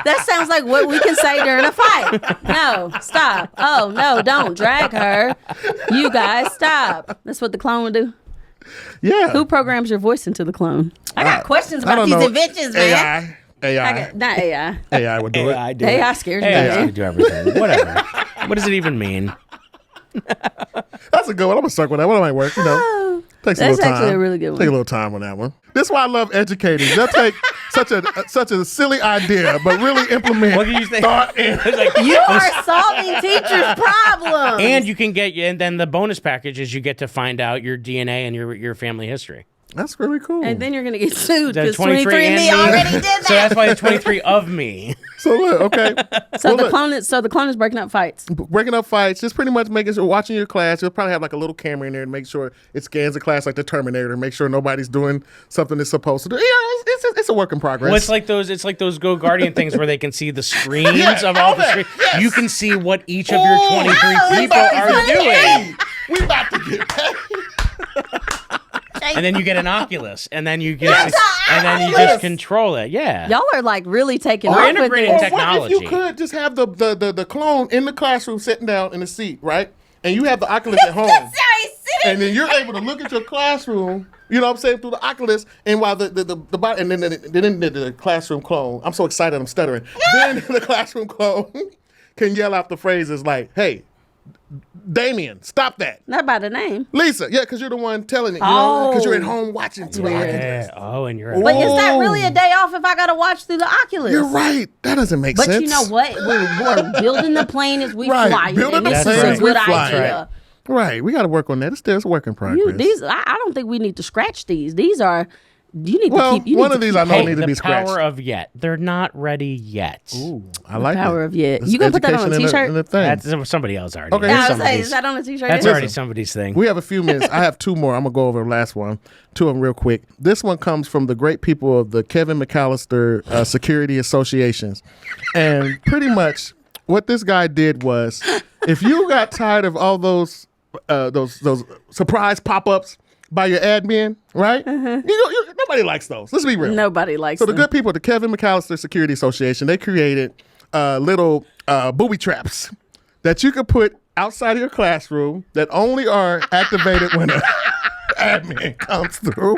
That sounds like what we can say during a fight. No, stop. Oh, no, don't drag her. You guys, stop. That's what the clone would do. Yeah. Who programs your voice into the clone? I got questions I about don't these know. inventions, man. AI. Not AI. AI would do it. AI do AI it. scares me. AI can do everything. Whatever. What does it even mean? That's a good one. I'm gonna start with that. What might work? You know, takes a That's little time. actually a really good one. Take a little time on that one. This is why I love educators. They'll take such a silly idea, but really implement What do you think? thought and You are solving teachers' problems. And you can get, and then the bonus package is you get to find out your DNA and your family history. That's really cool. And then you're going to get sued The because 23 23andMe and me. already did that. So that's why the 23 of me. So look, okay. So Well, the look, clone is breaking up fights. breaking up fights, just pretty much making sure watching your class. You'll probably have like a little camera in there to make sure it scans the class like the Terminator, make sure nobody's doing something it's supposed to do. Yeah, it's a work in progress. Well, it's like those Go Guardian things where they can see the screens Yeah, of all all the that. screens. Yes. You can see what each of your 23 Oh, people that's are funny. doing. We about to get paid. And then you get an Oculus, and then you get, Yes, and then you Oculus. just control it. Yeah. Y'all are like really taking We're off with integrating this. tech- What if Technology. you could just have the clone in the classroom sitting down in the seat, right? And you have the Oculus at home. And then you're able to look at your classroom, you know what I'm saying, through the Oculus, and while the body, and then the classroom clone, I'm so excited I'm stuttering. Then the classroom clone can yell out the phrases like, hey, Damien, stop that. Not by the name. Lisa, yeah, because you're the one telling it, you know, because you're at home watching through the weird. Oculus. Yeah. Oh, and you're. But is that Oh. really a day off if I got to watch through the Oculus? You're right. That doesn't make But sense. you know what? We're building the plane as we Right. fly it. Building And the this plane is as a we good fly it. idea. Right. We got to work on that. It's a work in progress. I don't think we need to scratch these. These are, you need Well, to keep. You one need of to these keep I know Hey, need to the be scratched. power of yet. They're not ready yet. I like power it. of yet. It's You gonna put that on a education in t-shirt? in the thing. That's somebody else already. Okay. did. Yeah, I was like, Somebody's- is that on a t-shirt? That's Yeah. already somebody's thing. We have a few minutes. I have two more. I'm going to go over the last one. Two of them real quick. This one comes from the great people of the Kevin McAllister Security Associations. And pretty much what this guy did was, if you got tired of all those surprise pop-ups by your admin, right? Nobody likes those. Let's be real. Nobody likes So the them. good people at the Kevin McAllister Security Association, they created little booby traps that you could put outside of your classroom that only are activated when an admin comes through.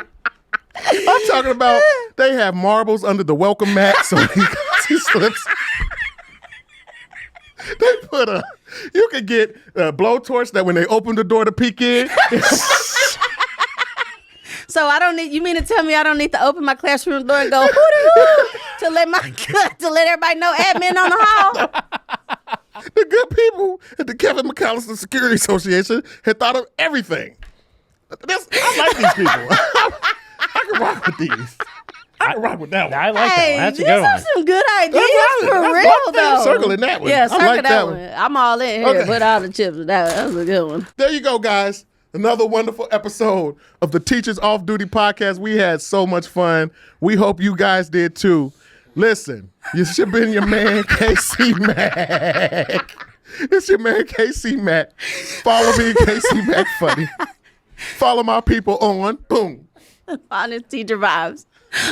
I'm talking about they have marbles under the welcome mat so he slips. They put you could get a blowtorch that when they open the door to peek in. So I don't need. You mean to tell me I don't need to open my classroom door and go hoo to let everybody know admin on the hall? The good people at the Kevin McAllister Security Association had thought of everything. I like these people. I can rock with these. I can rock with that one. I like that Hey, one. That's a these good are one. some good ideas That's for one real thing. though. Circle in that one. Yeah, I circle like that that one. one. I'm all in here Okay. with all the chips. That was a good one. There you go, guys. Another wonderful episode of the Teachers Off Duty podcast. We had so much fun. We hope you guys did too. Listen, you should have been your man, KC Mack. It's your man, KC Mack. Follow me, KC Mack Funny. Follow my people on boom. Honest teacher vibes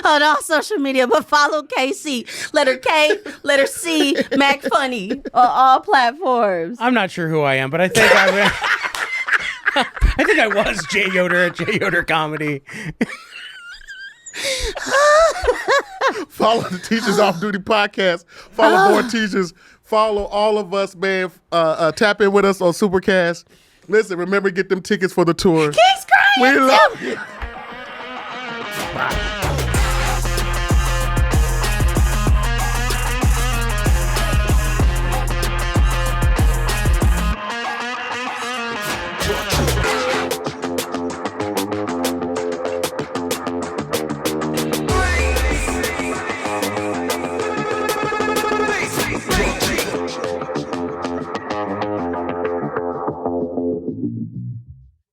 on all social media, but follow KC, letter K, letter C, Mac Funny on all platforms. I'm not sure who I am, but I think I think I was Jay Yoder at Jay Yoder Comedy. Follow the Teachers Off Duty podcast. Follow more teachers. Follow all of us, man. Tap in with us on Supercast. Listen, remember, get them tickets for the tour. He's crying. We love you.